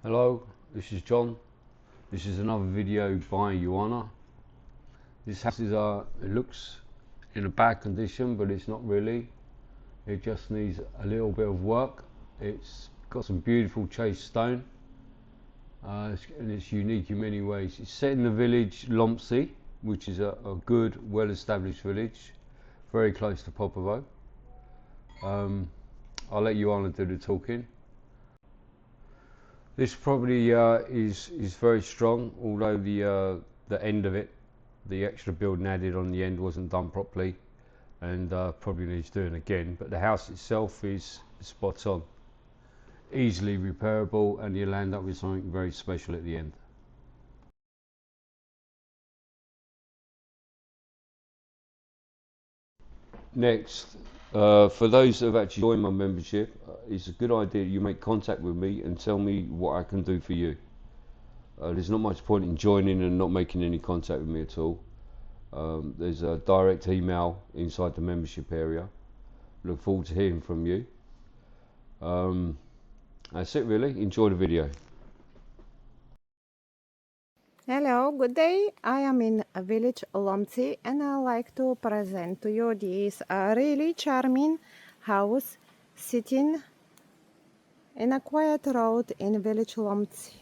Hello, this is John. This is another video by Yoana. This house is it looks in a bad condition, but it's not really. It just needs a little bit of work. It's got some beautiful chased stone, and it's unique in many ways. It's set in the village Lomtsi, which is a good, well-established village, very close to Popovo. I'll let Yoana do the talking. This property is very strong, although the end of it, the extra building added on the end wasn't done properly, and probably needs doing again. But the house itself is spot on, easily repairable, and you'll end up with something very special at the end. Next, for those that have actually joined my membership, it's a good idea you make contact with me and tell me what I can do for you. There's not much point in joining and not making any contact with me at all. There's a direct email inside the membership area. Look forward to hearing from you. That's it really. Enjoy the video. Hello, good day. I am in a village Lomtsi and I like to present to you this really charming house sitting in a quiet road in village Lomtsi.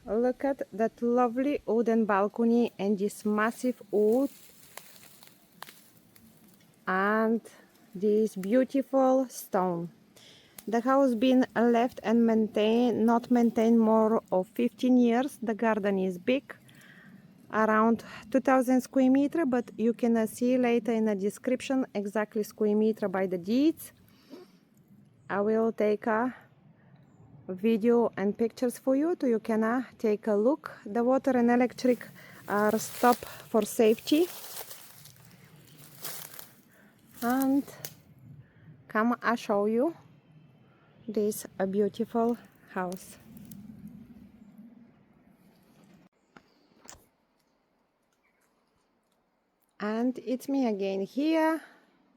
Look at that lovely wooden balcony and this massive wood and this beautiful stone. The house been left and not maintained more of 15 years. The garden is big, around 2000 square meter, but you can see later in the description exactly square meter by the deeds. I will take a video and pictures for you, so you can take a look. The water and electric are stopped for safety. And come, I show you this a beautiful house. And it's me again here.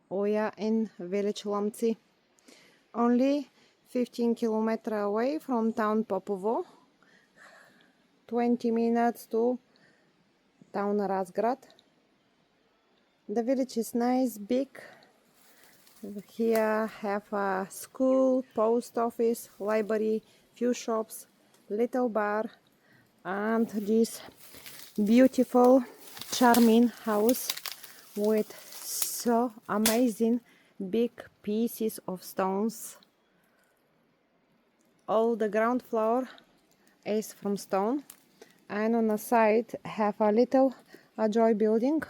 We are in village Lomtsi, only 15 kilometers away from town Popovo, 20 minutes to town Razgrad. The village is nice, big. Here have a school, post office, library, few shops, little bar, and this beautiful, charming house with so amazing big pieces of stones. All the ground floor is from stone, and on the side have a little joy building.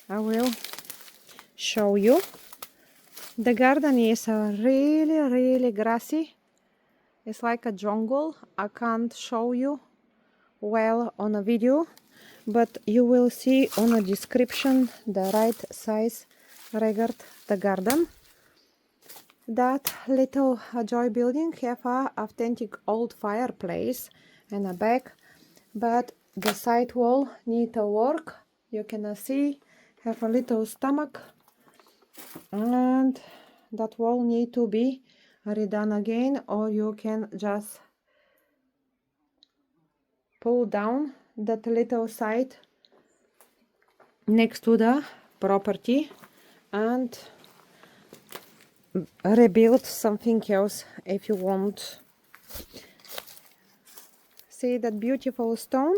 I will show you. The garden is really grassy. It's like a jungle. I can't show you well on a video, but you will see on a description the right size regard the garden. That little joy building have a authentic old fireplace and a back, but the side wall need to work. You can see have a little stomach, and that wall need to be redone again, or you can just pull down that little side next to the property and rebuild something else if you want. See that beautiful stone?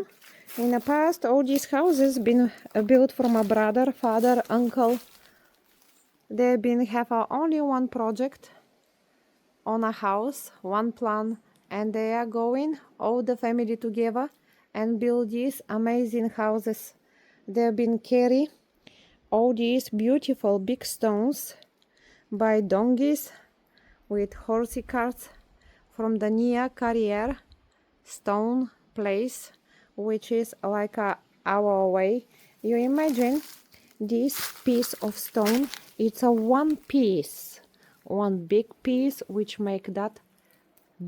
In the past, all these houses been built from a brother, father, uncle. They been have only one project on a house, one plan, and they are going all the family together and build these amazing houses. They've been carry all these beautiful big stones by donkeys with horsey carts from the near carrier stone place, which is like an hour away. You imagine this piece of stone, it's a one piece, one big piece, which make that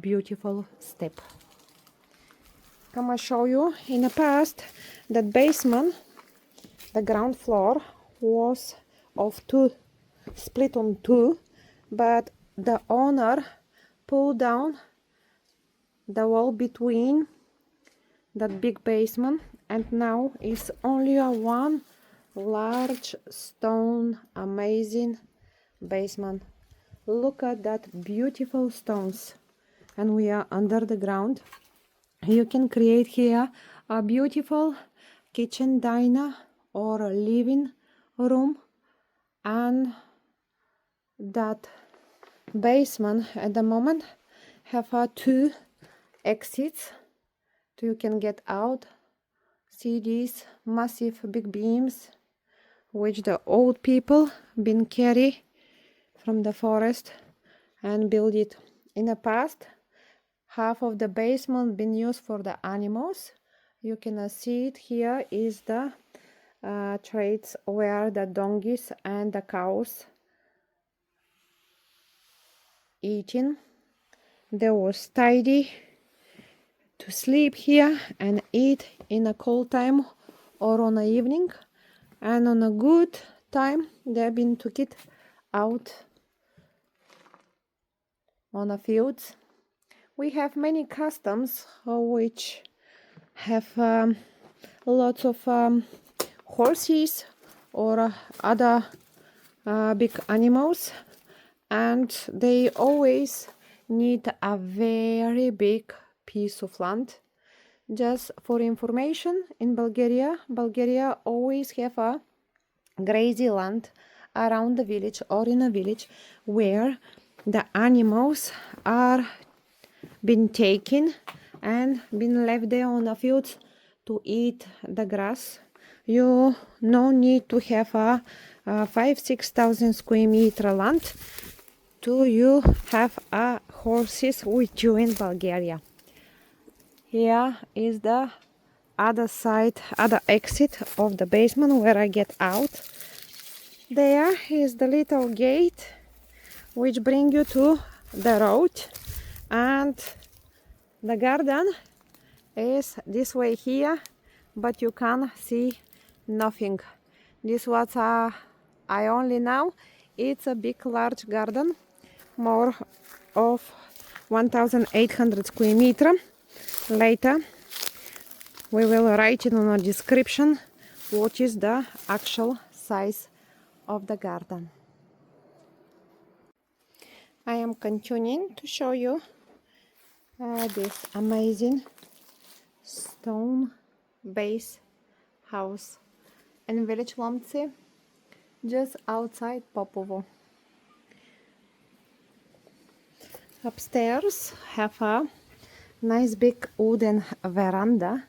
beautiful step. Come I show you. In the past, that basement, the ground floor was of two, split on two, but the owner pull down the wall between that big basement, and now it's only a one large stone amazing basement. Look at that beautiful stones, and we are under the ground. You can create here a beautiful kitchen diner or a living room, and that basement at the moment have two exits, so you can get out. See these massive big beams which the old people been carry from the forest and build it. In the past, half of the basement been used for the animals. You can see it here is the traits where the donkeys and the cows eating. There was tidy to sleep here and eat in a cold time or on the evening, and on a good time they've been took it out on the fields. We have many customs which have lots of horses or other big animals, and they always need a very big piece of land. Just for information, in Bulgaria always have a grassy land around the village or in a village where the animals are been taken and been left there on the fields to eat the grass. You no need to have a 5,000-6,000 square meter land to you have a horses with you in Bulgaria. Here is the other side, other exit of the basement where I get out. There is the little gate which bring you to the road, and the garden is this way here, but you can see nothing. This was I only know it's a big large garden, more of 1,800 square meter. Later we will write it on a description what is the actual size of the garden. I am continuing to show you this amazing stone base house in village Lomtsi, just outside Popovo. Upstairs have a nice big wooden veranda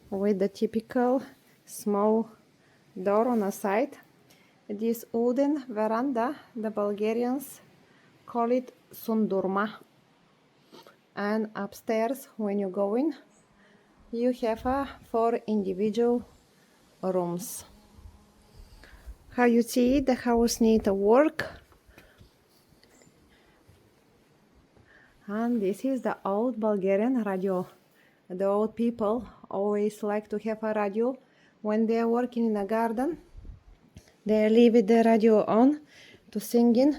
with the typical small door on the side. This wooden veranda, the Bulgarians call it sundurma. And upstairs, when you go in, you have 4 individual rooms. How you see, the house needs work. And this is the old Bulgarian radio. The old people always like to have a radio when they are working in a garden. They leave the radio on to singing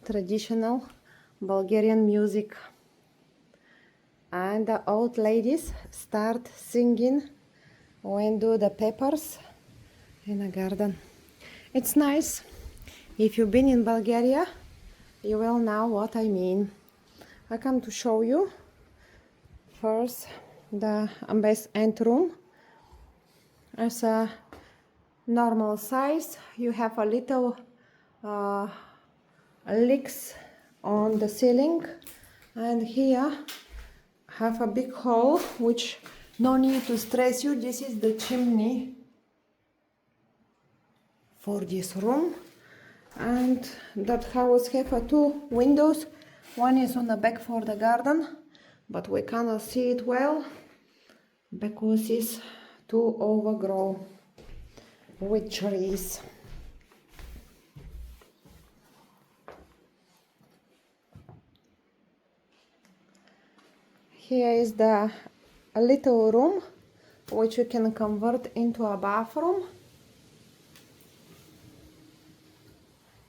traditional Bulgarian music. And the old ladies start singing when do the peppers in a garden. It's nice. If you've been in Bulgaria, you will know what I mean. I come to show you first the best end room. As a normal size, you have a little leaks on the ceiling, and here have a big hole which no need to stress you. This is the chimney for this room, and that house have 2 windows. One is on the back for the garden, but we cannot see it well because it's too overgrown with trees. Here is a little room which you can convert into a bathroom.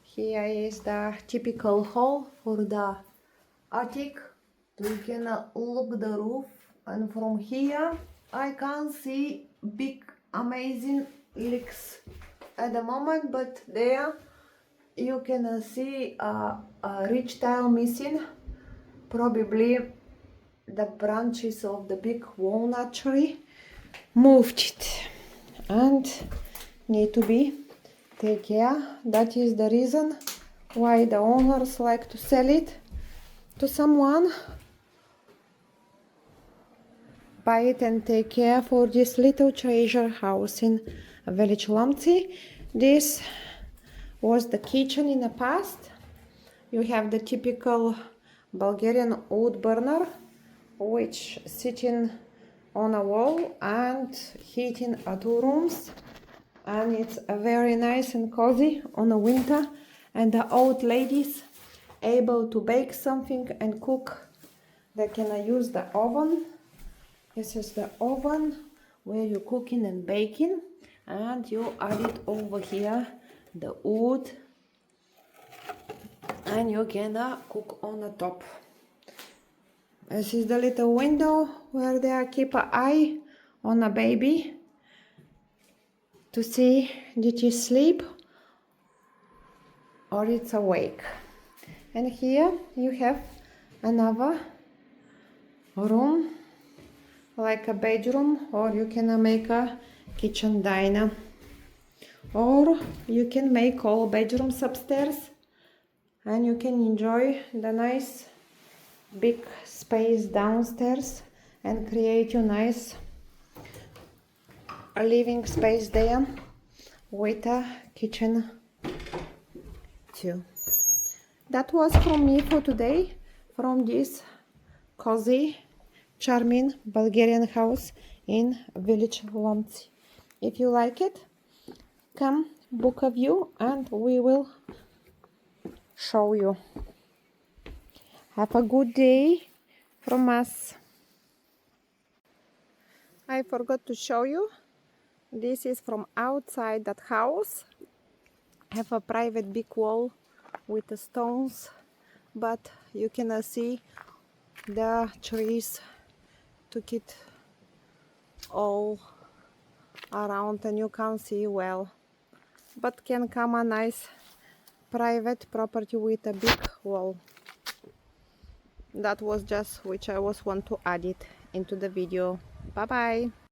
Here is the typical hall for the attic. You can look the roof, and from here I can see big amazing leaks at the moment, but there you can see a ridge tile missing, probably the branches of the big walnut tree moved it and need to be take care. That is the reason why the owners like to sell it to someone, buy it and take care for this little treasure house in village Lomtsi. This was the kitchen in the past. You have the typical Bulgarian wood burner, which sitting on a wall and heating 2 rooms, and it's very nice and cozy on the winter, and the old ladies able to bake something and cook, they can use the oven. This is the oven where you're cooking and baking, and you add it over here the wood, and you can cook on the top. This is the little window where they keep an eye on a baby to see did he sleep or it's awake. And here you have another room, like a bedroom, or you can make a kitchen diner, or you can make all bedrooms upstairs, and you can enjoy the nice big space downstairs and create your nice living space there with a kitchen too. That was from me for today, from this cozy, charming Bulgarian house in village Lomtsi. If you like it, come book a view and we will show you. Have a good day from us. I forgot to show you. This is from outside that house. Have a private big wall with the stones, but you can see the trees took it all around and you can't see well, but can come a nice private property with a big wall. That was just which I was want to add it into the video. Bye bye.